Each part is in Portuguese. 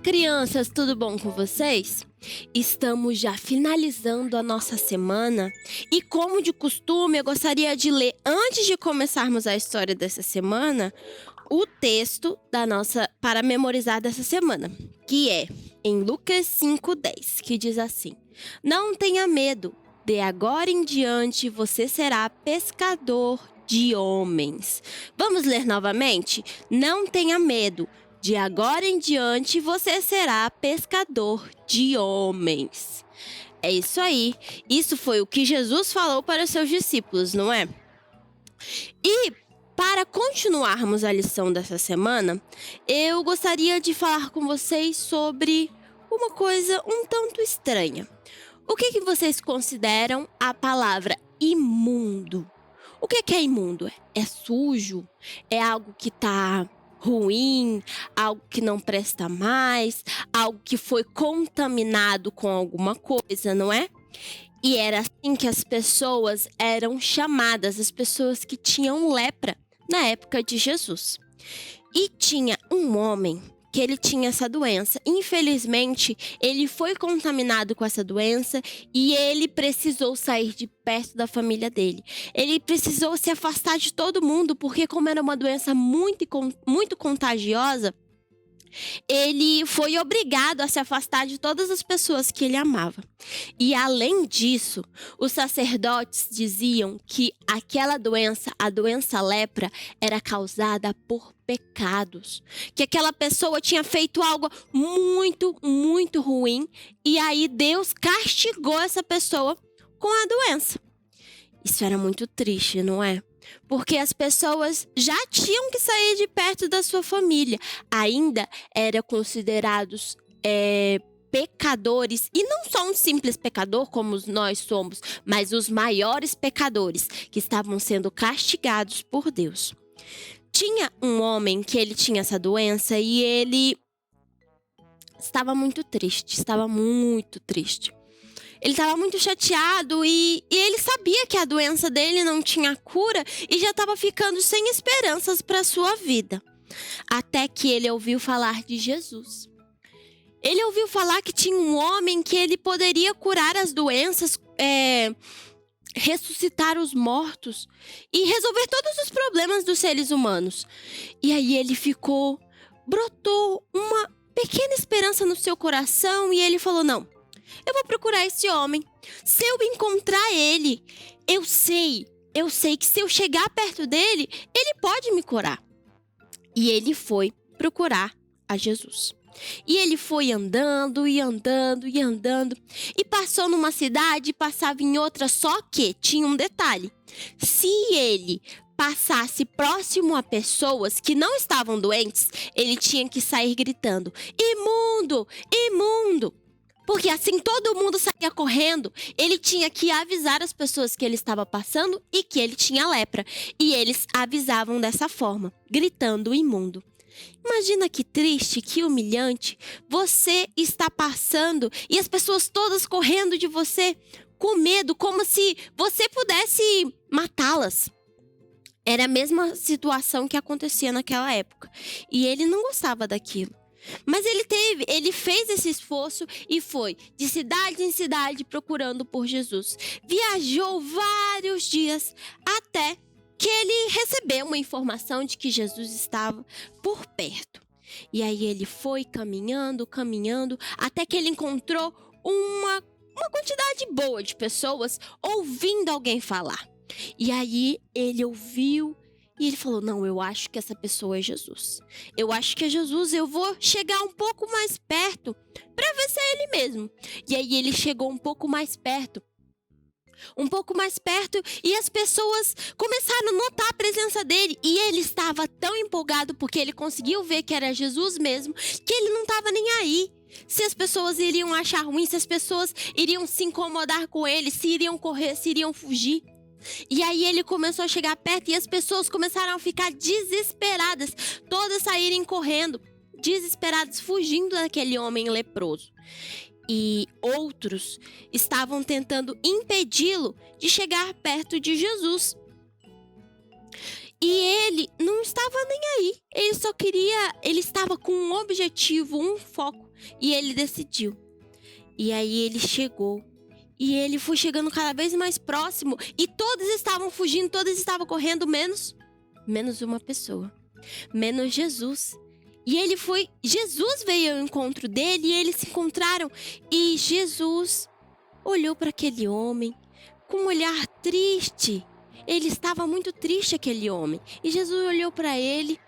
Crianças, tudo bom com vocês? Estamos já finalizando a nossa semana e, como de costume, eu gostaria de ler, antes de começarmos a história dessa semana, o texto para memorizar dessa semana, que é em Lucas 5:10, que diz assim: Não tenha medo, de agora em diante você será pescador de homens. Vamos ler novamente? Não tenha medo. De agora em diante, você será pescador de homens. É isso aí. Isso foi o que Jesus falou para os seus discípulos, não é? E para continuarmos a lição dessa semana, eu gostaria de falar com vocês sobre uma coisa um tanto estranha. O que vocês consideram a palavra imundo? O que é imundo? É sujo? É algo que está ruim, algo que não presta mais, algo que foi contaminado com alguma coisa, não é? E era assim que as pessoas eram chamadas, as pessoas que tinham lepra na época de Jesus. E tinha um homem que ele tinha essa doença. Infelizmente, ele foi contaminado com essa doença e ele precisou sair de perto da família dele. Ele precisou se afastar de todo mundo, porque como era uma doença muito contagiosa, ele foi obrigado a se afastar de todas as pessoas que ele amava. E além disso, os sacerdotes diziam que aquela doença, a doença lepra, era causada por pecados. Que aquela pessoa tinha feito algo muito ruim e aí Deus castigou essa pessoa com a doença. Isso era muito triste, não é? Porque as pessoas já tinham que sair de perto da sua família. Ainda eram considerados pecadores. E não só um simples pecador, como nós somos, mas os maiores pecadores que estavam sendo castigados por Deus. Tinha um homem que ele tinha essa doença e ele estava muito triste. Ele estava muito chateado e ele sabia que a doença dele não tinha cura e já estava ficando sem esperanças para a sua vida. Até que ele ouviu falar de Jesus. Ele ouviu falar que tinha um homem que ele poderia curar as doenças, ressuscitar os mortos e resolver todos os problemas dos seres humanos. E aí brotou uma pequena esperança no seu coração e ele falou: não, eu vou procurar esse homem. Se eu encontrar ele, eu sei que se eu chegar perto dele, ele pode me curar. E ele foi procurar a Jesus. E ele foi andando e passou numa cidade, passava em outra, só que tinha um detalhe. Se ele passasse próximo a pessoas que não estavam doentes, ele tinha que sair gritando: imundo, imundo! Porque assim todo mundo saía correndo, ele tinha que avisar as pessoas que ele estava passando e que ele tinha lepra. E eles avisavam dessa forma, gritando imundo. Imagina que triste, que humilhante. Você está passando e as pessoas todas correndo de você com medo, como se você pudesse matá-las. Era a mesma situação que acontecia naquela época. E ele não gostava daquilo. Mas ele fez esse esforço e foi de cidade em cidade procurando por Jesus. Viajou vários dias até que ele recebeu uma informação de que Jesus estava por perto. E aí ele foi caminhando, até que ele encontrou uma quantidade boa de pessoas ouvindo alguém falar. E aí ele ouviu e ele falou: não, eu acho que essa pessoa é Jesus. Eu acho que é Jesus, eu vou chegar um pouco mais perto para ver se é ele mesmo. E aí ele chegou um pouco mais perto e as pessoas começaram a notar a presença dele. E ele estava tão empolgado porque ele conseguiu ver que era Jesus mesmo, que ele não estava nem aí. Se as pessoas iriam achar ruim, se as pessoas iriam se incomodar com ele, se iriam correr, se iriam fugir. E aí ele começou a chegar perto e as pessoas começaram a ficar desesperadas. Todas saírem correndo, desesperadas, fugindo daquele homem leproso. E outros estavam tentando impedi-lo de chegar perto de Jesus. E ele não estava nem aí. Ele estava com um objetivo, um foco. E ele decidiu. E aí ele chegou. E ele foi chegando cada vez mais próximo. E todos estavam fugindo, todos estavam correndo, menos uma pessoa. Menos Jesus. E Jesus veio ao encontro dele e eles se encontraram. E Jesus olhou para aquele homem com um olhar triste. Ele estava muito triste, aquele homem. E Jesus olhou para ele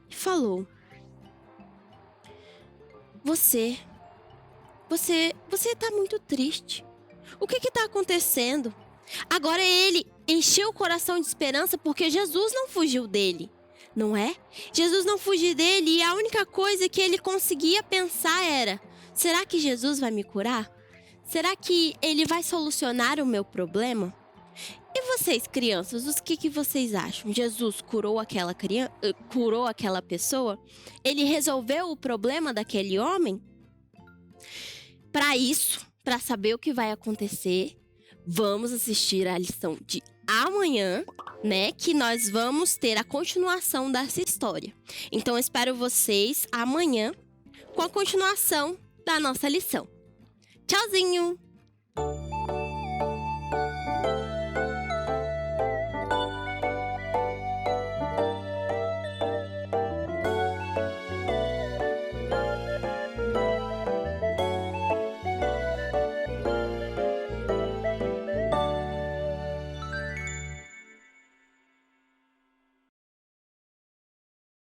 e falou: Você está muito triste. O que está acontecendo? Agora ele encheu o coração de esperança porque Jesus não fugiu dele, não é? Jesus não fugiu dele e a única coisa que ele conseguia pensar era: será que Jesus vai me curar? Será que ele vai solucionar o meu problema? E vocês, crianças, o que vocês acham? Jesus curou aquela pessoa? Ele resolveu o problema daquele homem? Para isso, para saber o que vai acontecer, vamos assistir a lição de amanhã, né? Que nós vamos ter a continuação dessa história. Então, espero vocês amanhã com a continuação da nossa lição. Tchauzinho!